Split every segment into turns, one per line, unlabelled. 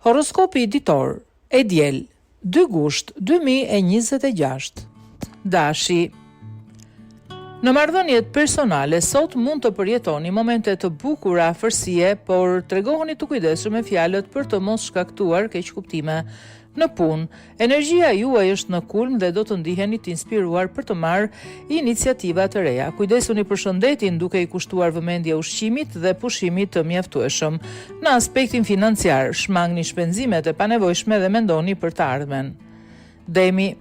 Horoskopi ditor, e diel, 2 gusht 2026. Dashi. Në marrëdhëniet personale, sot mund të përjetoni momente të bukura afërsie, por tregohuni të kujdesshëm me fjalët për të mos shkaktuar keqkuptime. Në punë, energjia juaj është në kulm dhe do të ndiheni të inspiruar për të marrë iniciativa të reja. Kujdesuni për shëndetin duke i kushtuar vëmendje ushqimit dhe pushimit të mjaftueshëm. Në aspektin financiar, shmangni shpenzimet e panevojshme dhe mendoni për të ardhmen. Demi.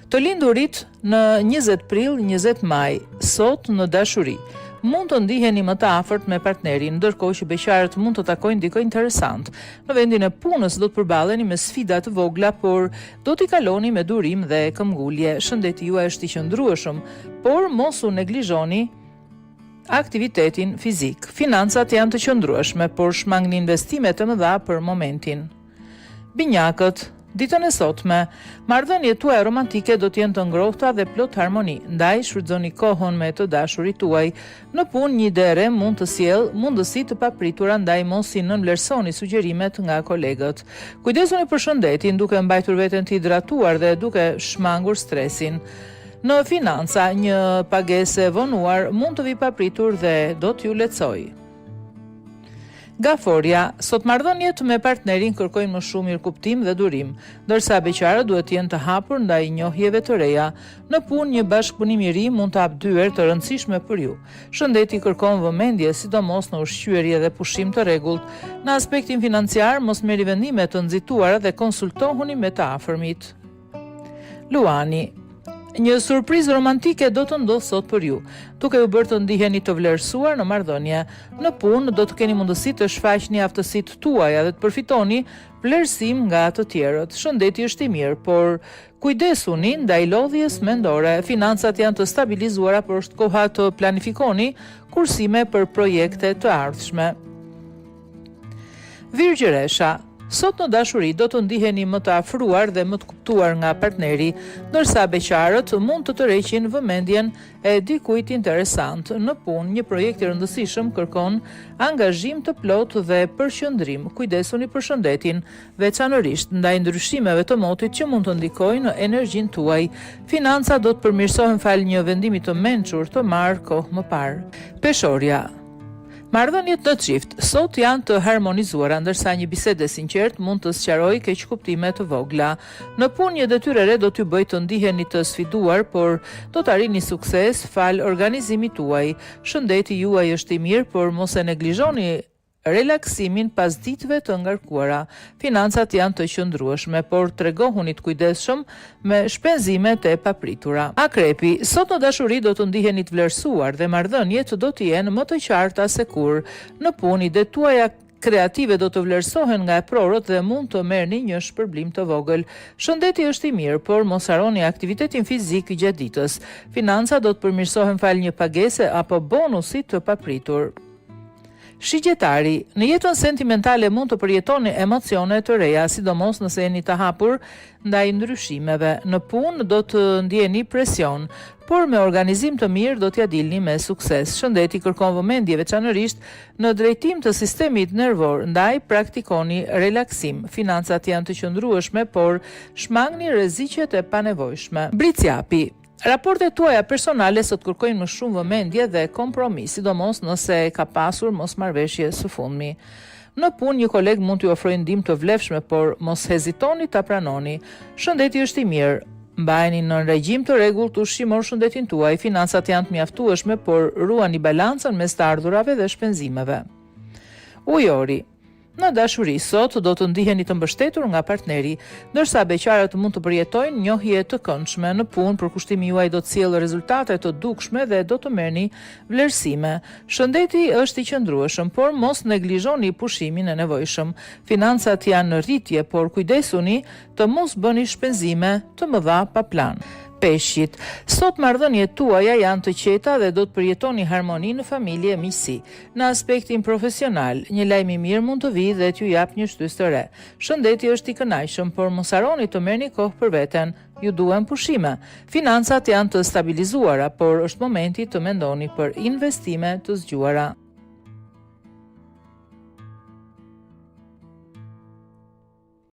Të lindurit në 20 prill, 20 maj, sot në dashuri, mund të ndiheni më të afërt me partnerin, ndërkohë që beqarët mund të takojnë dikë interesant. Në vendin e punës do të përballeni me sfida të vogla, por do t'i kaloni me durim dhe këmbgulje. Shëndeti juaj është i qëndrueshëm, por mos u neglizhoni aktivitetin fizik. Financat janë të qëndrueshme, por shmangni investime të mëdha për momentin. Binjakët. Ditën e sotme, marrëdhëniet tuaja romantike do të jenë të ngrohta dhe plot harmoni, ndaj shfrytëzoni kohën me të dashurit tuaj. Në punë, një ide e re mund të sjellë mundësi të papritura, ndaj mos i nënvlerësoni sugjerimet nga kolegët. Kujdesuni për shëndetin duke mbajtur veten të hidratuar dhe duke shmangur stresin. Në financa, një pagesë e vonuar mund të vi papritur dhe do t'ju lehtësojë. Gaforia, sot marrëdhëniet me partnerin kërkojnë më shumë mirëkuptim dhe durim, ndërsa beqarët duhet të jenë të hapur ndaj njohjeve të reja. Në punë, një bashkëpunim i ri mund të hap dyer të rëndësishme për ju. Shëndeti kërkon vëmendje, sidomos në ushqyerje dhe pushim të rregullt. Në aspektin financiar, mos merrni vendime të nxituara dhe konsultohuni me të afërmit. Luani. Një surprizë romantike do të ndodhë sot për ju, duke ju bërë të ndiheni të vlerësuar në marrëdhënie. Në punë do të keni mundësi të shfaqni aftësitë tuaja dhe të përfitoni vlerësim nga të tjerët. Shëndeti është i mirë, por kujdesuni ndaj lodhjes mendore. Financat janë të stabilizuara, por është koha të planifikoni kursime për projekte të ardhshme. Virgjëresha. Sot në dashuri do të ndiheni më të afruar dhe më të kuptuar nga partneri, ndërsa beqarët mund të tërheqin vëmendjen e dikujt interesant. Në punë, një projekt i rëndësishëm kërkon angazhim të plotë dhe përqendrim. Kujdesuni për shëndetin, veçanërisht ndaj ndryshimeve të motit që mund të ndikojnë në energjinë tuaj. Financa do të përmirësohen fal një vendimi të mençur të marrë kohë më parë. Peshorja. Marrëdhëniet në çift sot janë të harmonizuara, ndërsa një bisedë e sinqertë mund të sqarojë keqkuptime të vogla. Në punë, një detyrë e re do t'ju bëjë të ndiheni të sfiduar, por do të arrini sukses fal organizimit tuaj. Shëndeti juaj është i mirë, por mos e neglizhoni relaksimin pas ditëve të ngarkuara. Financat janë të qëndrueshme, por tregohuni të kujdesshëm me shpenzimet e papritura. Akrepi, sot në dashuri do të ndiheni të vlerësuar dhe marrëdhëniet do të jenë më të qarta se kur. Në punë, idetë tuaja kreative do të vlerësohen nga e prorët dhe mund të merrni një shpërblim të vogël. Shëndeti është i mirë, por mos harroni aktivitetin fizik gjatë ditës. Financa do të përmirësohen fal një pagese apo bonusi të papritur. Shigjetari, në jetën sentimentale mund të përjetoni emocione të reja, sidomos nëse jeni të hapur ndaj ndryshimeve. Në punë do të ndjeni presion, por me organizim të mirë do t'ja dilni me sukses. Shëndeti kërkon vëmendje veçanërisht në drejtim të sistemit nervor, ndaj praktikoni relaksim. Financat janë të qëndrueshme, por shmangni rreziqet e panevojshme. Briciapi. Raportet tuaja personale sot kërkojnë më shumë vëmendje dhe kompromis, sidomos nëse ka pasur mosmarrveshje së fundmi. Në punë, një koleg mund t'ju ofrojë ndihmë të vlefshme, por mos hezitoni ta pranoni. Shëndeti është i mirë. Mbajeni në regjim të rregullt ushqimor shëndetin tuaj. Financat janë të mjaftueshme, por ruani balancën mes të ardhurave dhe shpenzimeve. Ujori. Në dashuri sot do të ndiheni të mbështetur nga partneri, ndërsa beqarët mund të përjetojnë njohje të këndshme. Në punë, përkushtimi juaj do të sjellë rezultate të dukshme dhe do të merrni vlerësime. Shëndeti është i qëndrueshëm, por mos neglizhoni pushimin e nevojshëm. Financat janë në rritje, por kujdesuni të mos bëni shpenzime të mëdha pa plan. Peshqit, sot marrëdhëniet tuaja janë të qeta dhe do të përjetoni harmoni në familje e miqësi. Në aspektin profesional, një lajm i mirë mund të vijë dhe t'ju jap një shtysë të re. Shëndeti është i kënaqshëm, por mos harroni të merrni kohë për veten. Ju duhen pushime. Financat janë të stabilizuara, por është momenti të mendoni për investime të zgjuara.